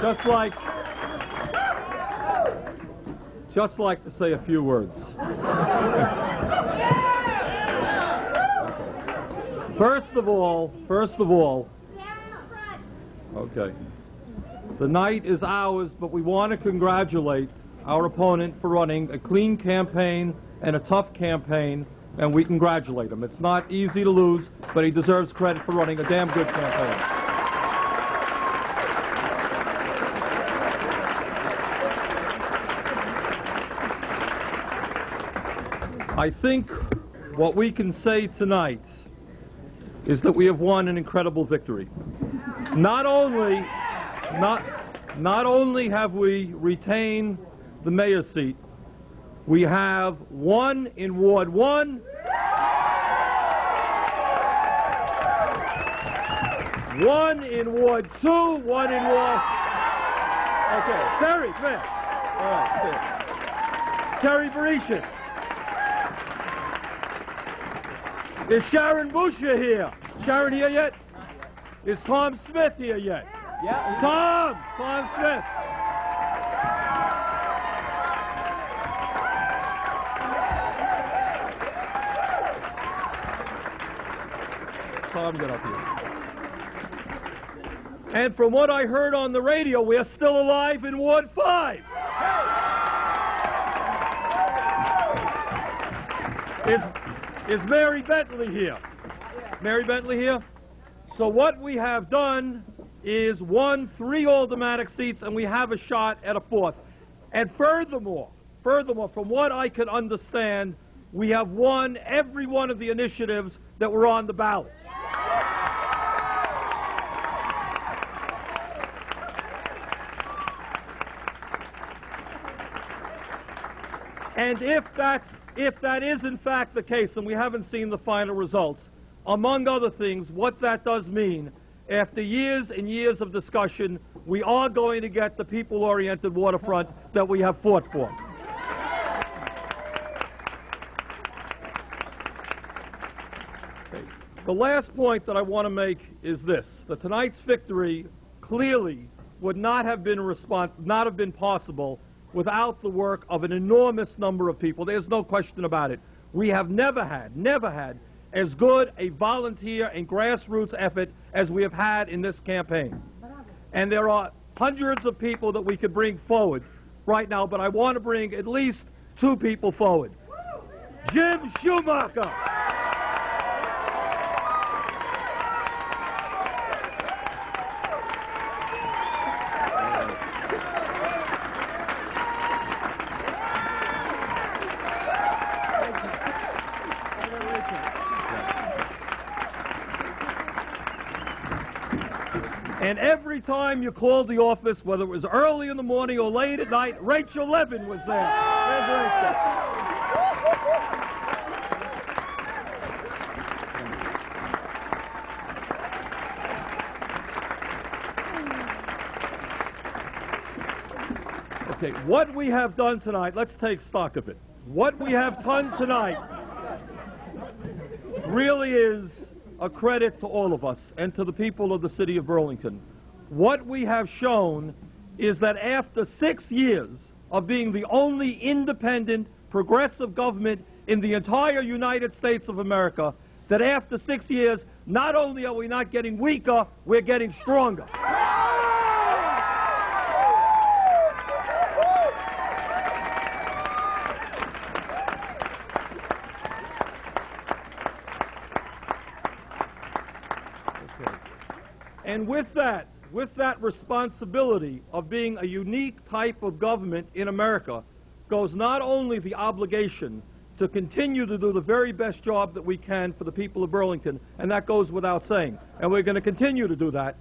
just like to say a few words. First of all, okay, the night is ours, but we want to congratulate our opponent for running a clean campaign and a tough campaign, and we congratulate him. It's not easy to lose, but he deserves credit for running a damn good campaign. I think what we can say tonight is that we have won an incredible victory. Not only have we retained the mayor's seat, we have won in Ward 1, one in Ward 2, one in Ward... Okay, Terry, come here. All right, Terry Bericius. Is Sharon Boucher here? Sharon here yet? Is Tom Smith here yet? Yeah. Tom Smith. Tom, get up here. And from what I heard on the radio, we're still alive in Ward 5. Is Mary Bentley here? Mary Bentley here? So what we have done is won 3 aldermanic seats, and we have a shot at a 4th. And furthermore, from what I can understand, we have won every one of the initiatives that were on the ballot. And if that is in fact the case, and we haven't seen the final results, among other things, what that does mean, after years and years of discussion, we are going to get the people-oriented waterfront that we have fought for. Okay. The last point that I want to make is this: that tonight's victory clearly would not have been possible without the work of an enormous number of people. There's no question about it. We have never had as good a volunteer and grassroots effort as we have had in this campaign. And there are hundreds of people that we could bring forward right now, but I want to bring at least 2 people forward. Jim Schumacher. And every time you called the office, whether it was early in the morning or late at night, Rachel Levin was there. There's Rachel. Okay, what we have done tonight, let's take stock of it. What we have done tonight really is a credit to all of us and to the people of the city of Burlington. What we have shown is that after 6 years of being the only independent, progressive government in the entire United States of America, that after 6 years, not only are we not getting weaker, we're getting stronger. And with that responsibility of being a unique type of government in America goes not only the obligation to continue to do the very best job that we can for the people of Burlington, and that goes without saying, and we're going to continue to do that,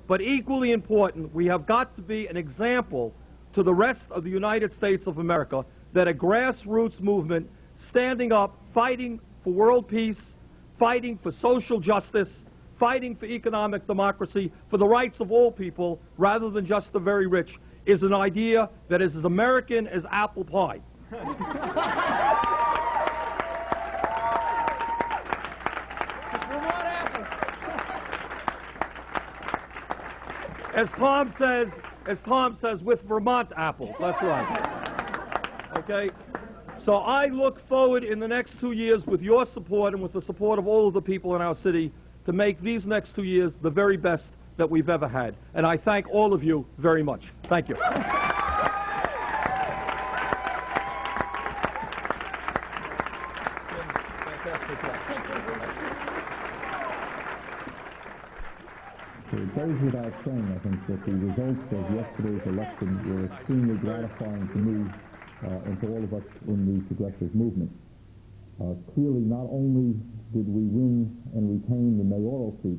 but equally important, we have got to be an example to the rest of the United States of America that a grassroots movement standing up, fighting for world peace, fighting for social justice, fighting for economic democracy, for the rights of all people, rather than just the very rich, is an idea that is as American as apple pie. As Tom says, as Tom says, with Vermont apples. That's right. Okay? So I look forward in the next 2 years with your support and with the support of all of the people in our city to make these next 2 years the very best that we've ever had. And I thank all of you very much. Thank you. It goes without saying, I think, that the results of yesterday's election were extremely gratifying to me and to all of us in the progressive movement. Clearly, not only did we win and retain the mayoral seat,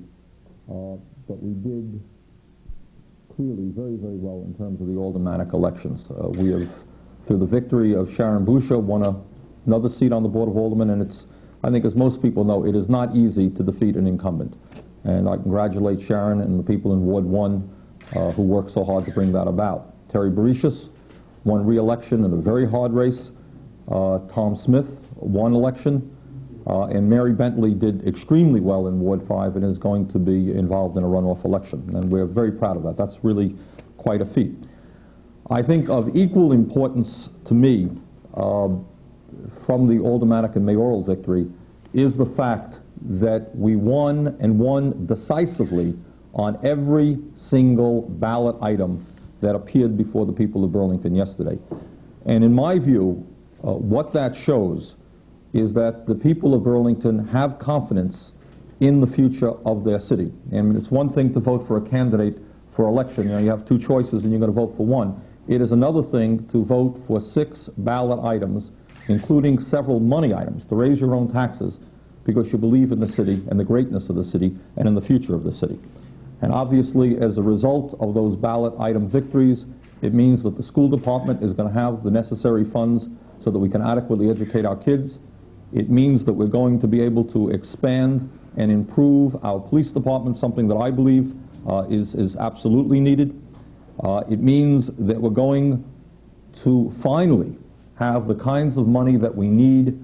but we did clearly very, very well in terms of the aldermanic elections. We have, through the victory of Sharon Boucher, won another seat on the Board of Aldermen, and it's, I think, as most people know, it is not easy to defeat an incumbent. And I congratulate Sharon and the people in Ward 1 who worked so hard to bring that about. Terry Bericius won re-election in a very hard race. Tom Smith won election. And Mary Bentley did extremely well in Ward 5 and is going to be involved in a runoff election. And we're very proud of that. That's really quite a feat. I think of equal importance to me from the aldermanic and mayoral victory is the fact that we won and won decisively on every single ballot item that appeared before the people of Burlington yesterday. And in my view, what that shows is that the people of Burlington have confidence in the future of their city. And it's one thing to vote for a candidate for election. You have two choices and you're going to vote for one. It is another thing to vote for 6 ballot items, including several money items, to raise your own taxes because you believe in the city and the greatness of the city and in the future of the city. And obviously, as a result of those ballot item victories, it means that the school department is going to have the necessary funds so that we can adequately educate our kids. It means that we're going to be able to expand and improve our police department, something that I believe is absolutely needed. It means that we're going to finally have the kinds of money that we need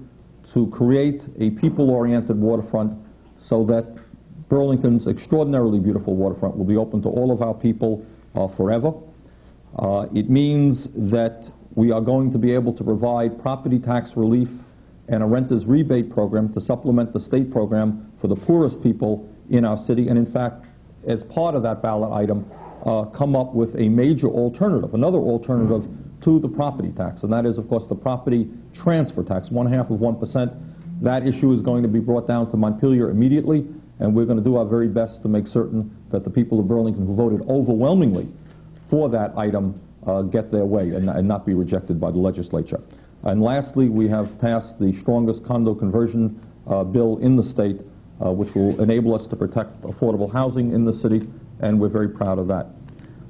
to create a people-oriented waterfront so that Burlington's extraordinarily beautiful waterfront will be open to all of our people forever. It means that we are going to be able to provide property tax relief and a renter's rebate program to supplement the state program for the poorest people in our city, and in fact, as part of that ballot item, come up with a major alternative, another alternative to the property tax, and that is, of course, the property transfer tax, 0.5%. That issue is going to be brought down to Montpelier immediately, and we're going to do our very best to make certain that the people of Burlington who voted overwhelmingly for that item get their way and not be rejected by the legislature. And lastly, we have passed the strongest condo conversion bill in the state, which will enable us to protect affordable housing in the city, and we're very proud of that.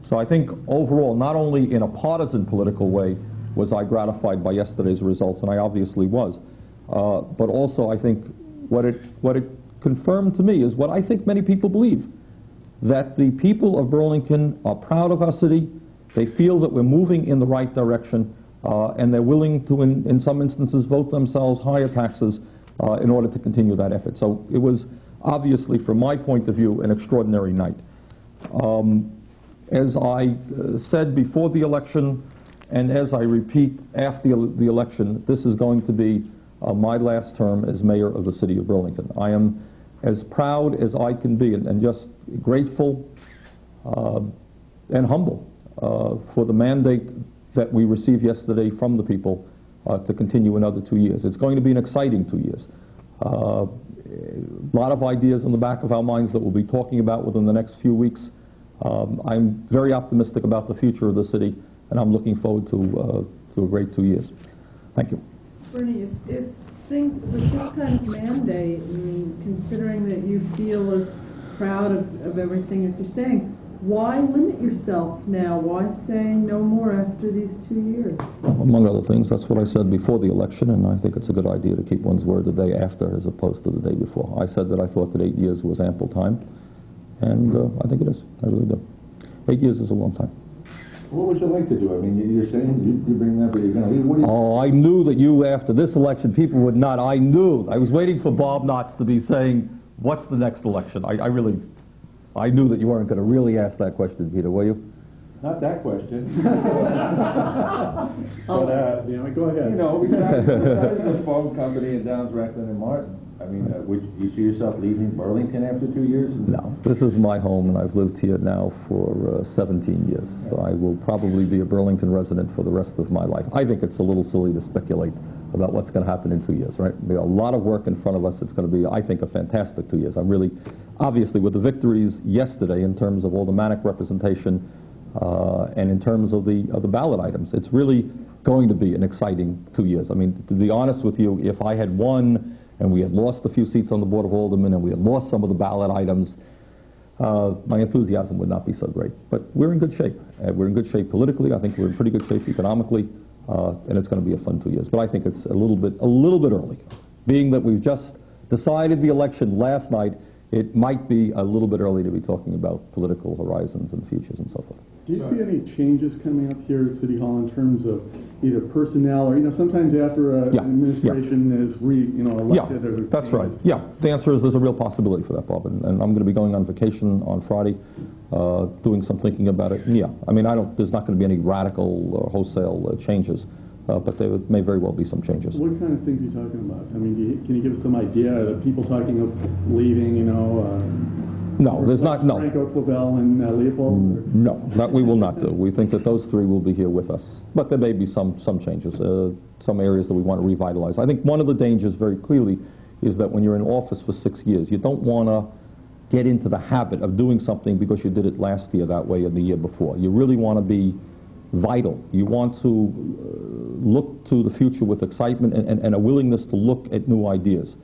So I think overall, not only in a partisan political way was I gratified by yesterday's results, and I obviously was, but also I think what it confirmed to me is what I think many people believe, that the people of Burlington are proud of our city, they feel that we're moving in the right direction, and they're willing to, in some instances, vote themselves higher taxes in order to continue that effort. So it was obviously, from my point of view, an extraordinary night. As I said before the election, and as I repeat after the election, this is going to be my last term as mayor of the city of Burlington. I am as proud as I can be and just grateful and humble for the mandate that we received yesterday from the people to continue another 2 years. It's going to be an exciting 2 years. A lot of ideas in the back of our minds that we'll be talking about within the next few weeks. I'm very optimistic about the future of the city, and I'm looking forward to a great 2 years. Thank you. Bernie, if things with this kind of mandate, I mean, considering that you feel as proud of everything as you're saying, why limit yourself now? Why say no more after these 2 years? Well, among other things, that's what I said before the election, and I think it's a good idea to keep one's word the day after as opposed to the day before. I said that I thought that 8 years was ample time, and I think it is. I really do. 8 years is a long time. What would you like to do? I mean, you're saying you bring that, but you're going to leave. What do you... Oh, I knew that you, after this election, people would not. I knew. I was waiting for Bob Knotts to be saying, what's the next election? I knew that you weren't going to really ask that question, Peter, were you? Not that question. Go ahead. You know, we started this phone company in Downs, Recklin, and Martin. I mean, would you see yourself leaving Burlington after 2 years? No, this is my home, and I've lived here now for 17 years. So I will probably be a Burlington resident for the rest of my life. I think it's a little silly to speculate about what's going to happen in 2 years, right? There's a lot of work in front of us. It's going to be, I think, a fantastic 2 years. I'm really, obviously, with the victories yesterday in terms of all the Manic representation and in terms of the ballot items, it's really going to be an exciting 2 years. I mean, to be honest with you, if I had won and we had lost a few seats on the Board of Aldermen and we had lost some of the ballot items, my enthusiasm would not be so great. But we're in good shape. We're in good shape politically. I think we're in pretty good shape economically. And it's going to be a fun 2 years. But I think it's a little bit early. Being that we've just decided the election last night, it might be a little bit early to be talking about political horizons and futures and so forth. Do you see any changes coming up here at City Hall in terms of either personnel or, sometimes after an administration is elected? Yeah, that's right. Yeah, the answer is there's a real possibility for that, Bob. And I'm going to be going on vacation on Friday, doing some thinking about it. And yeah, I mean, there's not going to be any radical or wholesale changes, but there may very well be some changes. What kind of things are you talking about? I mean, can you give us some idea? Are people talking of leaving, No, there's not, no. Franco, Clavel, and Leopold? No, that we will not do. We think that those three will be here with us. But there may be some changes, some areas that we want to revitalize. I think one of the dangers, very clearly, is that when you're in office for 6 years, you don't want to get into the habit of doing something because you did it last year that way and the year before. You really want to be vital. You want to look to the future with excitement and a willingness to look at new ideas.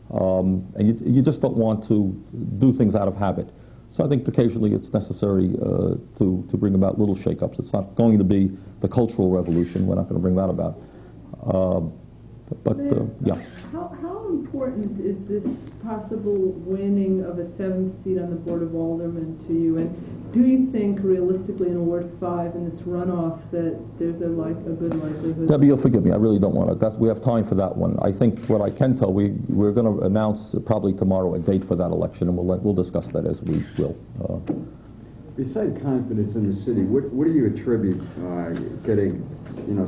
And you just don't want to do things out of habit. So I think occasionally it's necessary to bring about little shake-ups. It's not going to be the cultural revolution. We're not going to bring that about. Yeah. How important is this possible winning of a 7th seat on the Board of Aldermen to you? And do you think realistically in Ward 5 in this runoff that there's a good likelihood? Debbie, you'll forgive me. I really don't want to. We have time for that one. I think what I can tell, we're going to announce probably tomorrow a date for that election, and we'll discuss that as we will. Besides confidence in the city, what do you attribute getting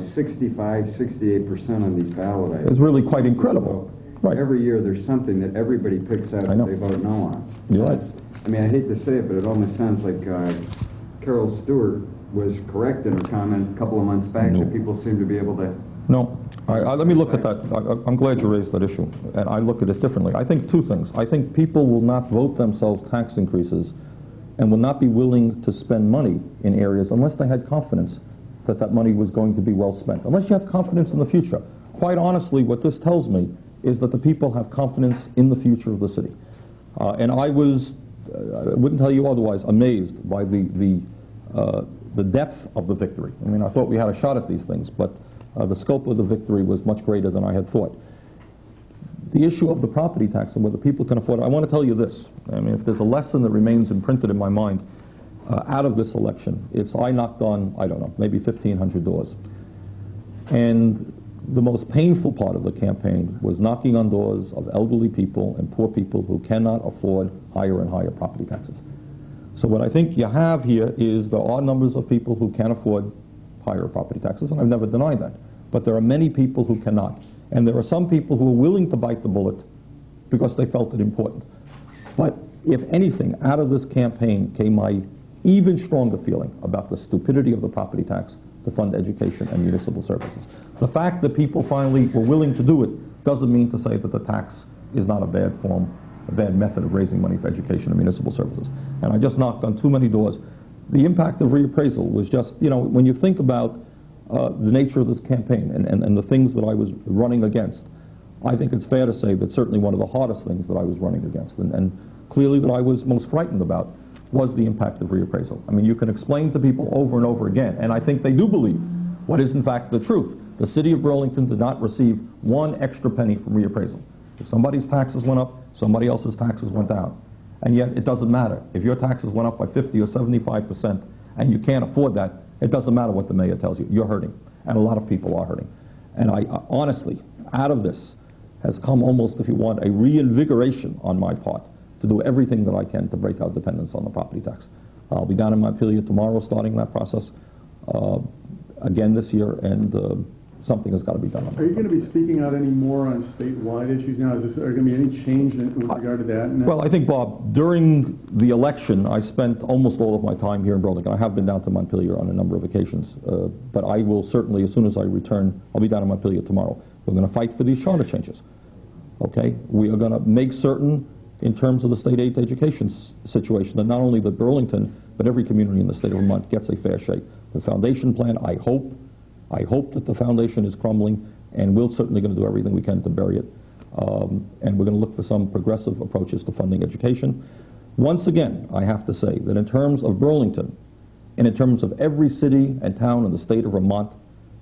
65, 68% on these ballot items? It's really quite incredible. Right. Every year there's something that everybody picks out that they vote no on. You're right. I mean, I hate to say it, but it almost sounds like Carol Stewart was correct in her comment a couple of months back that people seem to be able to... No. Let me look at that. I'm glad you raised that issue, and I look at it differently. I think two things. I think people will not vote themselves tax increases and will not be willing to spend money in areas unless they had confidence that that money was going to be well spent. Unless you have confidence in the future. Quite honestly, what this tells me is that the people have confidence in the future of the city. And I wouldn't tell you otherwise, amazed by the depth of the victory. I mean, I thought we had a shot at these things, but the scope of the victory was much greater than I had thought. The issue of the property tax and whether people can afford it, I want to tell you this. I mean, if there's a lesson that remains imprinted in my mind out of this election, it's I knocked on, I don't know, maybe 1,500 doors. And the most painful part of the campaign was knocking on doors of elderly people and poor people who cannot afford higher and higher property taxes. So what I think you have here is there are numbers of people who can afford higher property taxes, and I've never denied that. But there are many people who cannot. And there are some people who are willing to bite the bullet because they felt it important. But if anything, out of this campaign came my even stronger feeling about the stupidity of the property tax to fund education and municipal services. The fact that people finally were willing to do it doesn't mean to say that the tax is not a bad form, a bad method of raising money for education and municipal services. And I just knocked on too many doors. The impact of reappraisal was just, when you think about the nature of this campaign and the things that I was running against, I think it's fair to say that certainly one of the hardest things that I was running against, and clearly that I was most frightened about, was the impact of reappraisal. I mean, you can explain to people over and over again, and I think they do believe what is in fact the truth. The city of Burlington did not receive one extra penny from reappraisal. If somebody's taxes went up, somebody else's taxes went down. And yet it doesn't matter. If your taxes went up by 50 or 75% and you can't afford that, it doesn't matter what the mayor tells you. You're hurting. And a lot of people are hurting. And I honestly, out of this, has come almost, if you want, a reinvigoration on my part to do everything that I can to break our dependence on the property tax. I'll be down in Montpelier tomorrow starting that process again this year, and something has got to be done on that. Are you going to be speaking out any more on statewide issues now? Are there going to be any change with regard to that? Well, I think, Bob, during the election, I spent almost all of my time here in Burlington. I have been down to Montpelier on a number of occasions, but I will certainly, as soon as I return, I'll be down in Montpelier tomorrow. We're going to fight for these charter changes. Okay? We are going to make certain, in terms of the state aid to education situation, that not only that Burlington, but every community in the state of Vermont gets a fair shake. The foundation plan, I hope that the foundation is crumbling, and we're certainly going to do everything we can to bury it. And we're going to look for some progressive approaches to funding education. Once again, I have to say that in terms of Burlington, and in terms of every city and town in the state of Vermont,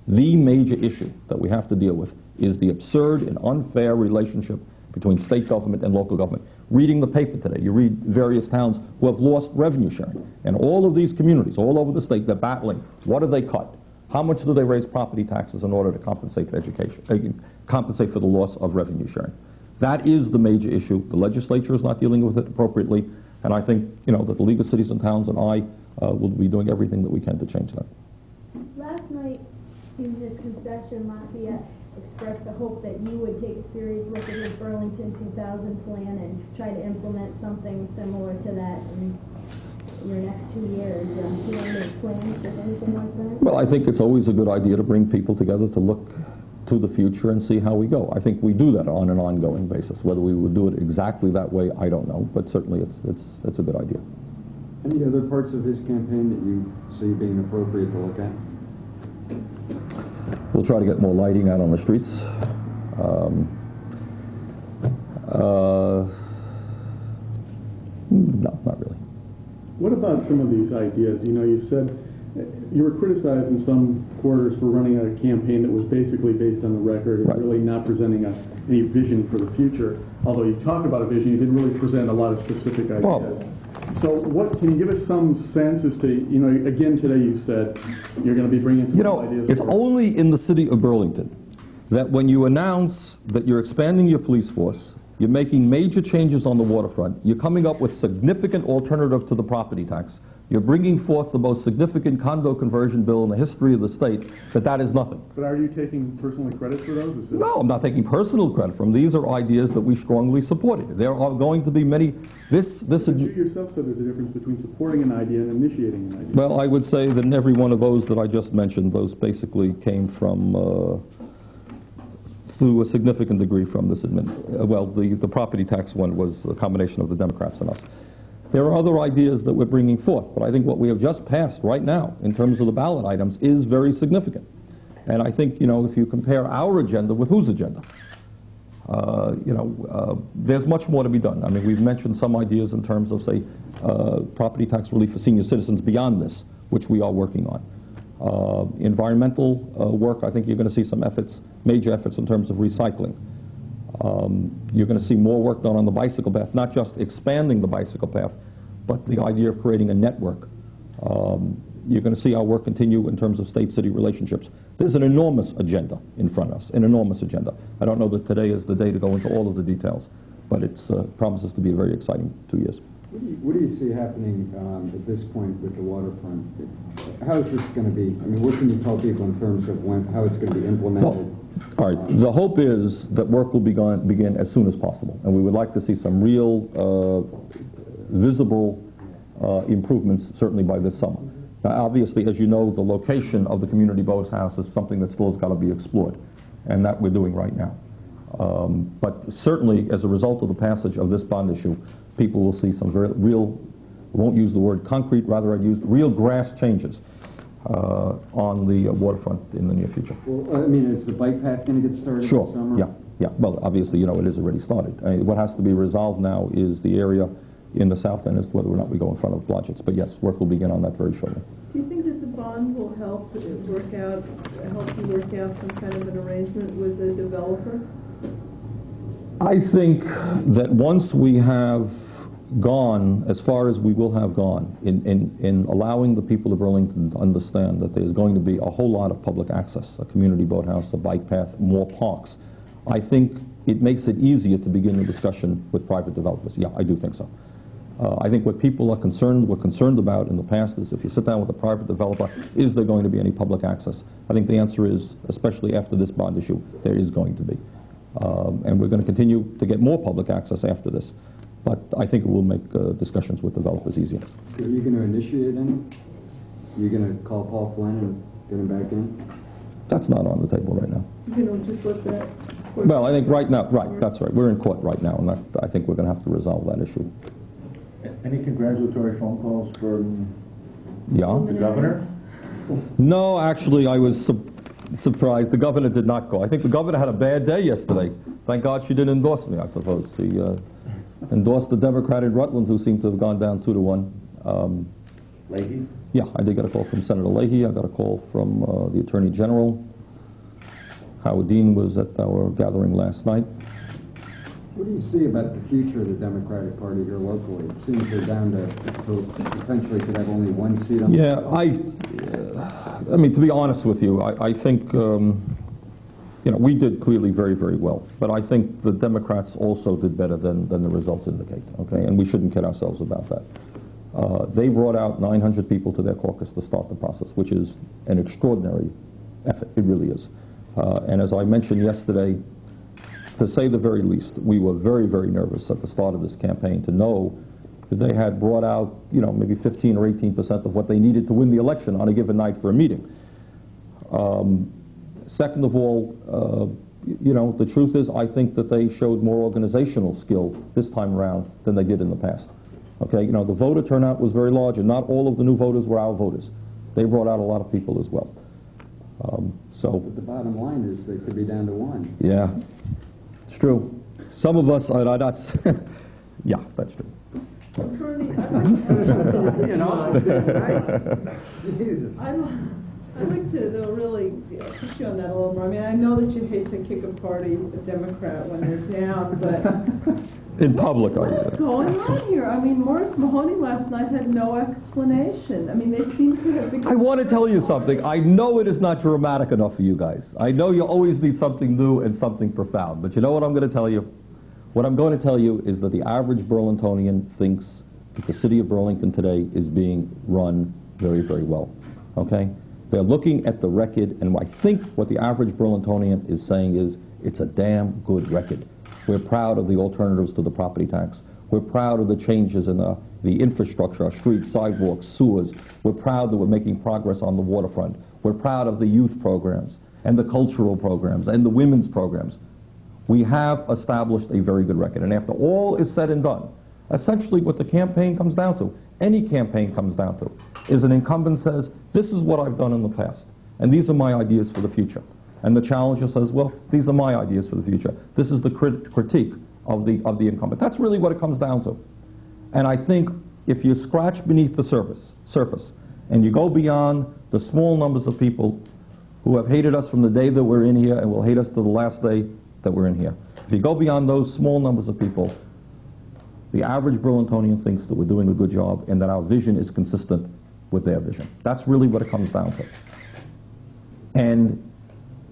the major issue that we have to deal with is the absurd and unfair relationship between state government and local government. Reading the paper today, you read various towns who have lost revenue sharing. And all of these communities all over the state, they're battling. What do they cut? How much do they raise property taxes in order to compensate for education, compensate for the loss of revenue sharing? That is the major issue. The legislature is not dealing with it appropriately, and I think, that the League of Cities and Towns and I will be doing everything that we can to change that. Last night, in his concession, Lafayette expressed the hope that you would take a serious look at his Burlington 2000 plan and try to implement something similar to that in your next 2 years. Do you have any plans for anything like that? Well, I think it's always a good idea to bring people together to look to the future and see how we go. I think we do that on an ongoing basis. Whether we would do it exactly that way, I don't know, but certainly it's a good idea. Any other parts of his campaign that you see being appropriate to look at? We'll try to get more lighting out on the streets. No, not really. What about some of these ideas? You said you were criticized in some quarters for running a campaign that was basically based on the record and really not presenting any vision for the future. Although you talked about a vision, you didn't really present a lot of specific ideas. Well, so what, can you give us some sense as to, again today you said you're going to be bringing some ideas. It's only in the city of Burlington that when you announce that you're expanding your police force, you're making major changes on the waterfront, you're coming up with significant alternative to the property tax, you're bringing forth the most significant condo conversion bill in the history of the state, that is nothing. But are you taking personally credit for those? No, I'm not taking personal credit for them. These are ideas that we strongly supported. There are going to be many... But you yourself said there's a difference between supporting an idea and initiating an idea. Well, I would say that in every one of those that I just mentioned, those basically came from... to a significant degree from this the property tax one was a combination of the Democrats and us. There are other ideas that we're bringing forth, but I think what we have just passed right now in terms of the ballot items is very significant. And I think, if you compare our agenda with whose agenda, there's much more to be done. I mean, we've mentioned some ideas in terms of, say, property tax relief for senior citizens beyond this, which we are working on. Environmental work, I think you're going to see some major efforts in terms of recycling. You're going to see more work done on the bicycle path, not just expanding the bicycle path, but the idea of creating a network. You're going to see our work continue in terms of state-city relationships. There's an enormous agenda in front of us, an enormous agenda. I don't know that today is the day to go into all of the details, but it promises to be a very exciting 2 years. What do you see happening at this point with the waterfront? How is this going to be? I mean, what can you tell people in terms of how it's going to be implemented? All right. The hope is that work will begin as soon as possible, and we would like to see some real visible improvements certainly by this summer. Now, obviously, as you know, the location of the community boathouse is something that still has got to be explored, and that we're doing right now. But certainly, as a result of the passage of this bond issue, people will see some real, I won't use the word concrete, rather I'd use real grass changes on the waterfront in the near future. Well, I mean, is the bike path going to get started this summer? Sure, yeah. Well, obviously, it is already started. What has to be resolved now is the area in the south end as to whether or not we go in front of Blodgett's. But yes, work will begin on that very shortly. Do you think that the bond will help you work out some kind of an arrangement with the developer? I think that once we have gone as far as we will have gone in allowing the people of Burlington to understand that there's going to be a whole lot of public access, a community boathouse, a bike path, more parks, I think it makes it easier to begin the discussion with private developers. Yeah, I do think so. I think what people were concerned about in the past is if you sit down with a private developer, is there going to be any public access? I think the answer is, especially after this bond issue, there is going to be. And we're going to continue to get more public access after this. But I think it will make discussions with developers easier. Are you going to initiate any? Are you going to call Paul Flynn and get him back in? That's not on the table right now. You know, just let that. Well, I think right now, right, that's right. We're in court right now, and I think we're going to have to resolve that issue. Any congratulatory phone calls from Yeah? the governor? No, actually, I was surprised. The governor did not go. I think the governor had a bad day yesterday. Thank God she didn't endorse me, I suppose. She endorsed the Democrat in Rutland, who seemed to have gone down 2-1. Leahy? Yeah, I did get a call from Senator Leahy. I got a call from the Attorney General. Howard Dean was at our gathering last night. What do you see about the future of the Democratic Party here locally? It seems they're down to potentially could have only one seat on Yeah, the I mean, to be honest with you, I think, we did clearly very, very well. But I think the Democrats also did better than the results indicate, okay? And we shouldn't kid ourselves about that. They brought out 900 people to their caucus to start the process, which is an extraordinary effort. It really is. And as I mentioned yesterday, to say the very least, we were very, very nervous at the start of this campaign to know that they had brought out, maybe 15 or 18% of what they needed to win the election on a given night for a meeting. Second of all, the truth is I think that they showed more organizational skill this time around than they did in the past. Okay, the voter turnout was very large, and not all of the new voters were our voters. They brought out a lot of people as well. But the bottom line is they could be down to one. Yeah, it's true. Some of us are not. Yeah, that's true. Attorney, I'd like to though really push you on that a little more. I mean, I know that you hate to kick a party, a Democrat, when they're down, but in public, what is going on here? I mean, Morris Mahoney last night had no explanation. I mean, they seem to have become... I want to tell you something. I know it is not dramatic enough for you guys. I know you always need something new and something profound. But you know what I'm going to tell you? What I'm going to tell you is that the average Burlingtonian thinks that the city of Burlington today is being run very, very well. Okay? They're looking at the record, and I think what the average Burlingtonian is saying is, it's a damn good record. We're proud of the alternatives to the property tax. We're proud of the changes in the infrastructure, our streets, sidewalks, sewers. We're proud that we're making progress on the waterfront. We're proud of the youth programs and the cultural programs and the women's programs. We have established a very good record. And after all is said and done, essentially what the campaign comes down to, any campaign comes down to, is an incumbent says, this is what I've done in the past, and these are my ideas for the future. And the challenger says, well, these are my ideas for the future. This is the critique of the incumbent. That's really what it comes down to. And I think if you scratch beneath the surface and you go beyond the small numbers of people who have hated us from the day that we're in here and will hate us to the last day that we're in here, if you go beyond those small numbers of people, the average Burlingtonian thinks that we're doing a good job and that our vision is consistent with their vision. That's really what it comes down to. And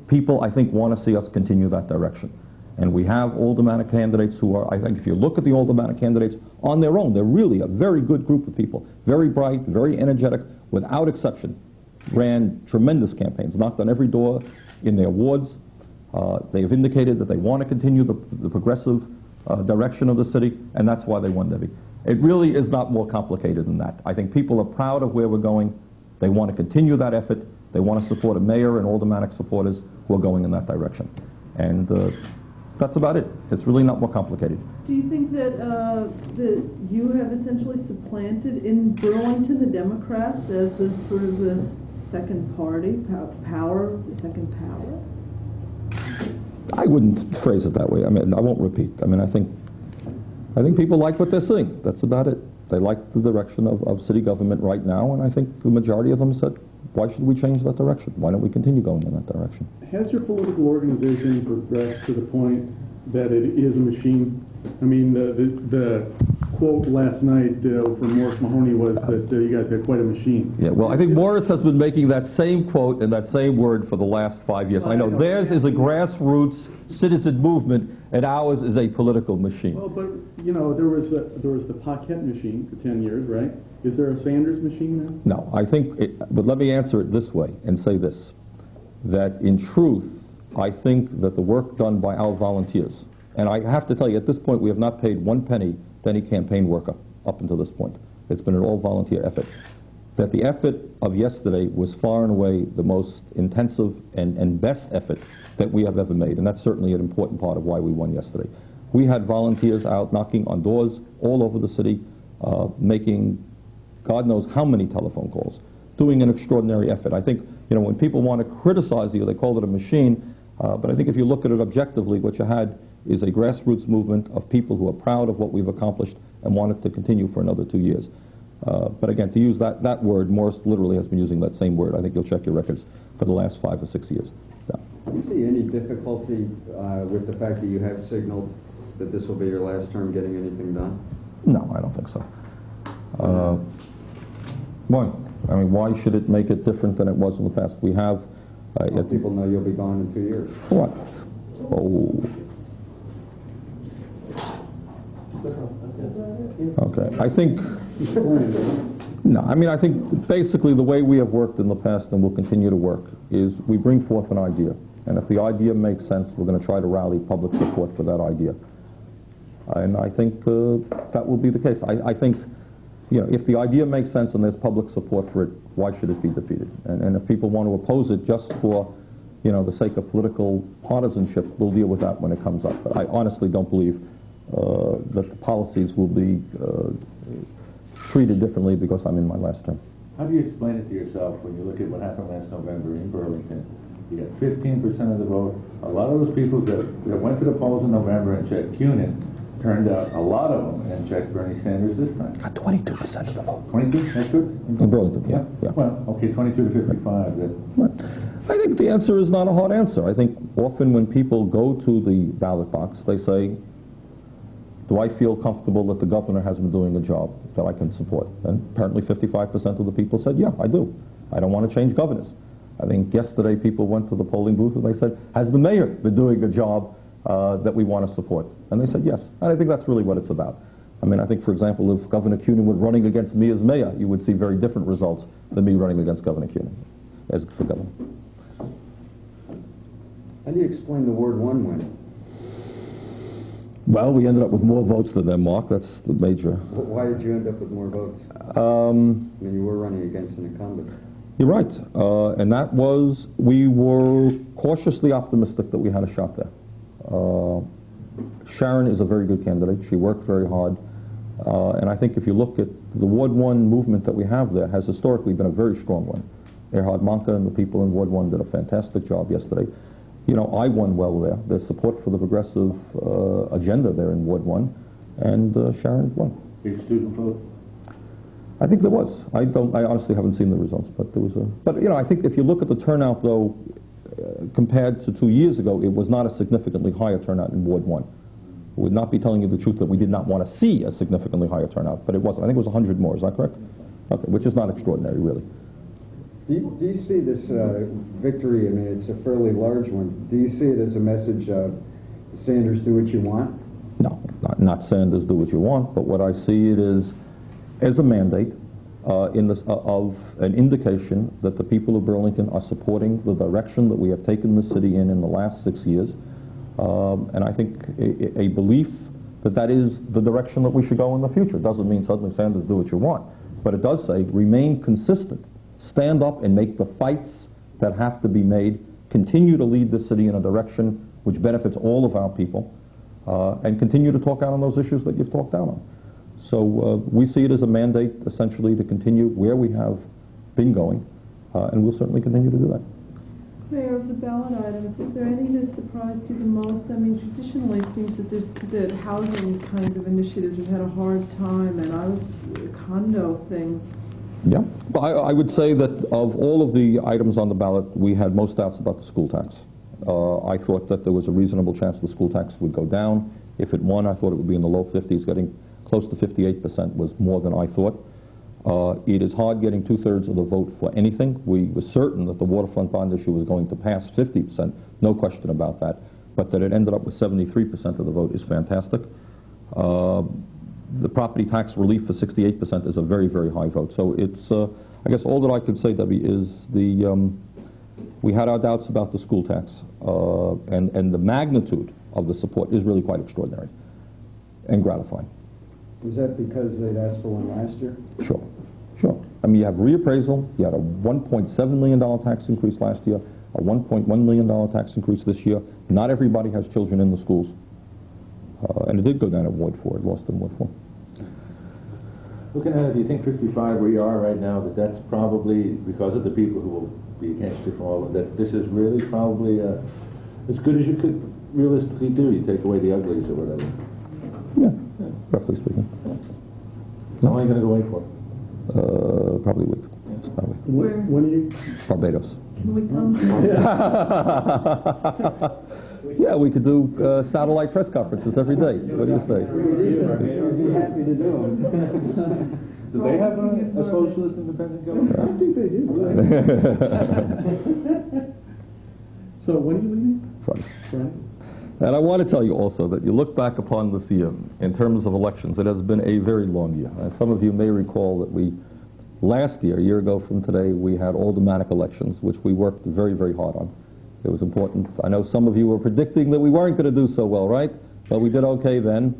people, I think, want to see us continue that direction. And we have aldermanic candidates who are, I think, if you look at the aldermanic candidates on their own, they're really a very good group of people. Very bright, very energetic, without exception. Ran tremendous campaigns, knocked on every door in their wards. They have indicated that they want to continue the progressive direction of the city, and that's why they won Debbie. It really is not more complicated than that. I think people are proud of where we're going. They want to continue that effort. They want to support a mayor and aldermanic supporters who are going in that direction. And that's about it. It's really not more complicated. Do you think that that you have essentially supplanted in Burlington the Democrats as the sort of the second party, the second power? I wouldn't phrase it that way. I mean, I won't repeat. I mean, I think people like what they're seeing. That's about it. They like the direction of city government right now, and I think the majority of them said, why should we change that direction? Why don't we continue going in that direction? Has your political organization progressed to the point that it is a machine I mean, the quote last night from Morris Mahoney was that you guys had quite a machine. Yeah, well, I think Morris has been making that same quote and that same word for the last 5 years. I know theirs is a grassroots citizen movement, and ours is a political machine. Well, but you know, there was the Paquette machine for 10 years, right? Is there a Sanders machine now? No, I think, but let me answer it this way and say this, that in truth, I think that the work done by our volunteers, and I have to tell you, at this point, we have not paid 1 penny to any campaign worker up until this point. It's been an all-volunteer effort. That the effort of yesterday was far and away the most intensive and best effort that we have ever made, and that's certainly an important part of why we won yesterday. We had volunteers out knocking on doors all over the city, making God knows how many telephone calls, doing an extraordinary effort. I think, you know, when people want to criticize you, they call it a machine, but I think if you look at it objectively, what you had is a grassroots movement of people who are proud of what we've accomplished and want it to continue for another 2 years. But again, to use that word, Morris literally has been using that same word. I think you'll check your records for the last 5 or 6 years. Yeah. Do you see any difficulty with the fact that you have signaled that this will be your last term getting anything done? No, I don't think so. Why? I mean, why should it make it different than it was in the past? We have... Well, people know you'll be gone in 2 years. What? Oh... Okay, I think, no, I mean, I think basically the way we have worked in the past and will continue to work is we bring forth an idea, and if the idea makes sense, we're going to try to rally public support for that idea. And I think that will be the case. I think, you know, if the idea makes sense and there's public support for it, why should it be defeated? And if people want to oppose it just for, you know, the sake of political partisanship, we'll deal with that when it comes up. But I honestly don't believe that the policies will be treated differently because I'm in my last term. How do you explain it to yourself when you look at what happened last November in Burlington? You got 15% of the vote. A lot of those people that went to the polls in November and checked Cunin turned out a lot of them and checked Bernie Sanders this time. 22% of the vote. 22? That's good? In Burlington, yeah. Well, okay, 22 to 55. I think the answer is not a hard answer. I think often when people go to the ballot box, they say, do I feel comfortable that the governor has been doing a job that I can support? And apparently 55% of the people said, yeah, I do. I don't want to change governors. I think yesterday people went to the polling booth and they said, has the mayor been doing a job that we want to support? And they said yes. And I think that's really what it's about. I mean, I think, for example, if Governor Cunin were running against me as mayor, you would see very different results than me running against Governor Cunin as for governor. How do you explain the Ward 1 winning? Well, we ended up with more votes than them, Mark. That's the major. Why did you end up with more votes? I mean, you were running against an incumbent. You're right. And that was, we were cautiously optimistic that we had a shot there. Sharon is a very good candidate. She worked very hard. And I think if you look at the Ward 1 movement that we have there has historically been a very strong one. Erhard Manka and the people in Ward 1 did a fantastic job yesterday. You know, I won well there. There's support for the progressive agenda there in Ward 1, and Sharon won. Big student vote? I think there was. I honestly haven't seen the results, but there was a... But, you know, I think if you look at the turnout, though, compared to 2 years ago, it was not a significantly higher turnout in Ward 1. I would not be telling you the truth that we did not want to see a significantly higher turnout, but it wasn't. I think it was 100 more. Is that correct? Okay, which is not extraordinary, really. Do you see this victory, I mean, it's a fairly large one, do you see it as a message of Sanders, do what you want? No, not Sanders, do what you want, but what I see it is as a mandate of an indication that the people of Burlington are supporting the direction that we have taken the city in the last 6 years, and I think a belief that that is the direction that we should go in the future. It doesn't mean suddenly Sanders, do what you want, but it does say remain consistent. Stand up and make the fights that have to be made, continue to lead the city in a direction which benefits all of our people, and continue to talk out on those issues that you've talked out on. So we see it as a mandate, essentially, to continue where we have been going, and we'll certainly continue to do that. Mayor, of the ballot items, was there any that surprised you the most? I mean, traditionally it seems that the housing kinds of initiatives have had a hard time, and I was a condo thing. Yeah. Well, I would say that of all of the items on the ballot, we had most doubts about the school tax. I thought that there was a reasonable chance the school tax would go down. If it won, I thought it would be in the low 50s. Getting close to 58% was more than I thought. It is hard getting 2/3 of the vote for anything. We were certain that the waterfront bond issue was going to pass 50%, no question about that. But that it ended up with 73% of the vote is fantastic. The property tax relief for 68% is a very, very high vote. So it's, I guess all that I could say, Debbie, is we had our doubts about the school tax, and the magnitude of the support is really quite extraordinary and gratifying. Was that because they'd asked for one last year? Sure. I mean, you have reappraisal, you had a $1.7 million tax increase last year, a $1.1 million tax increase this year. Not everybody has children in the schools. And it did go down at Ward 4, it lost in Ward 4. Looking at it, do you think 55 where you are right now, that's probably, because of the people who will be against it from all of that, this is really probably as good as you could realistically do? You take away the uglies or whatever. Yeah, roughly speaking. How long are you going to go away for? Probably a week. It's not a week. When are you? Barbados. Can we come? Yeah, we could do satellite press conferences every day. What do you say? We'd be happy to do them. Do they have a socialist independent government? I think they do. So when are you leaving? Friday. Friday? And I want to tell you also that you look back upon this year in terms of elections, it has been a very long year. Some of you may recall that last year, a year ago from today, we had aldermanic elections, which we worked very, very hard on. It was important. I know some of you were predicting that we weren't going to do so well, right? But we did okay then.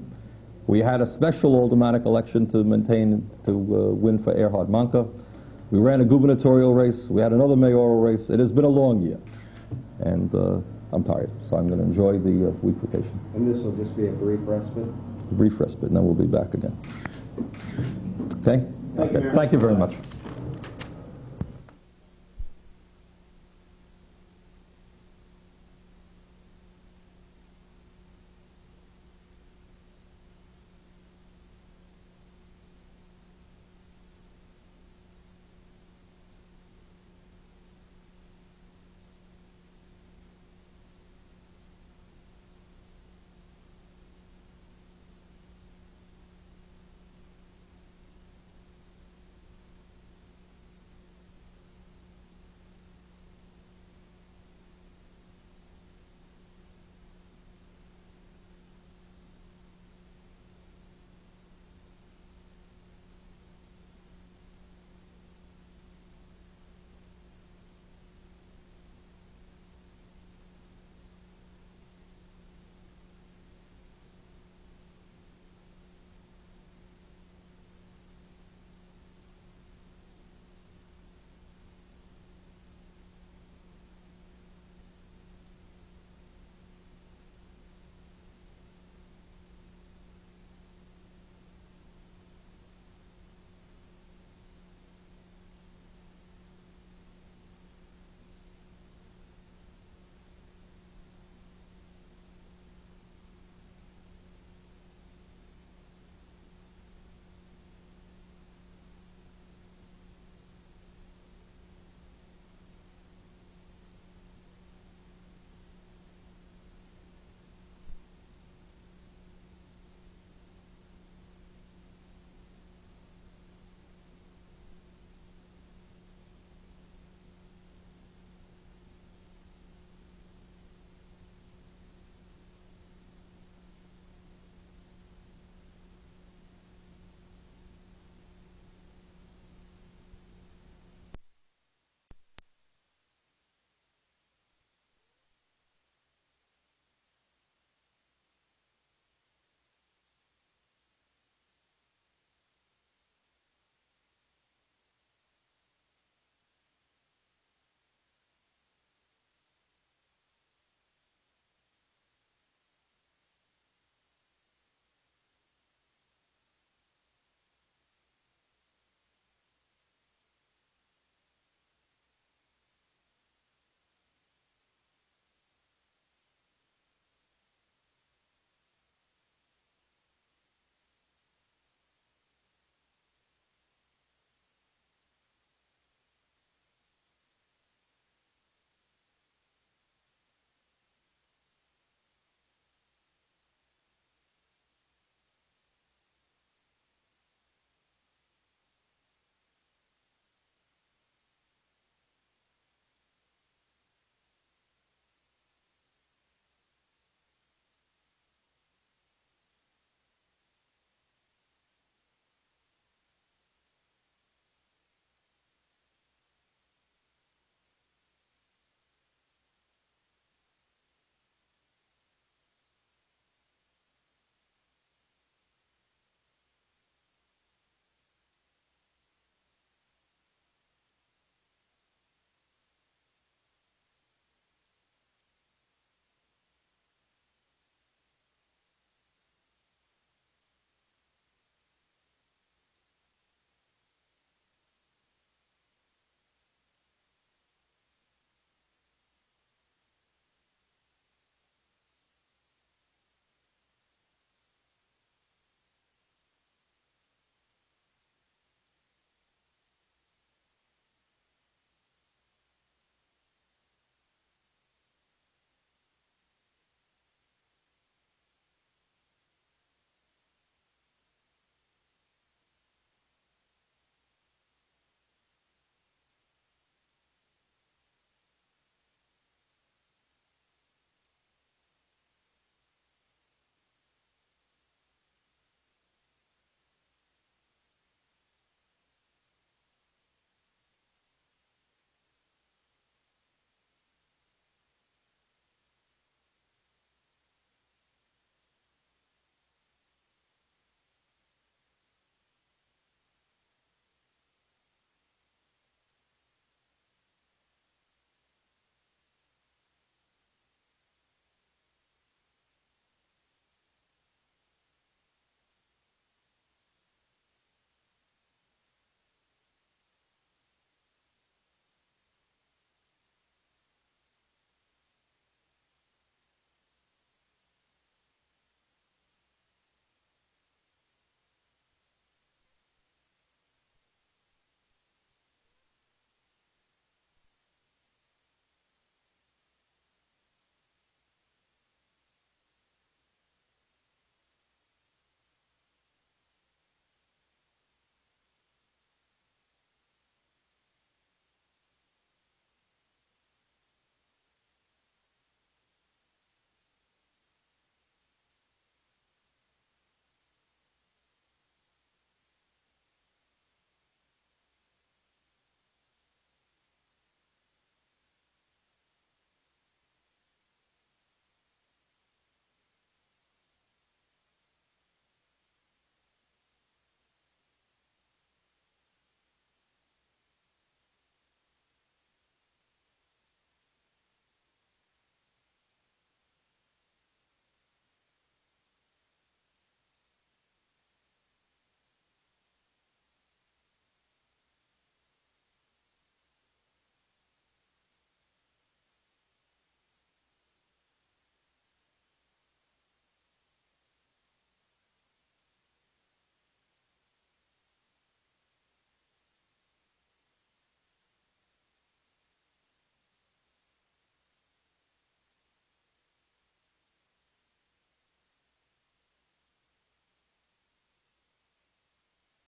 We had a special aldermanic election to win for Erhard Manka. We ran a gubernatorial race. We had another mayoral race. It has been a long year. And I'm tired, so I'm going to enjoy the week vacation. And this will just be a brief respite? Brief respite, and then we'll be back again. Okay? Thank you very much.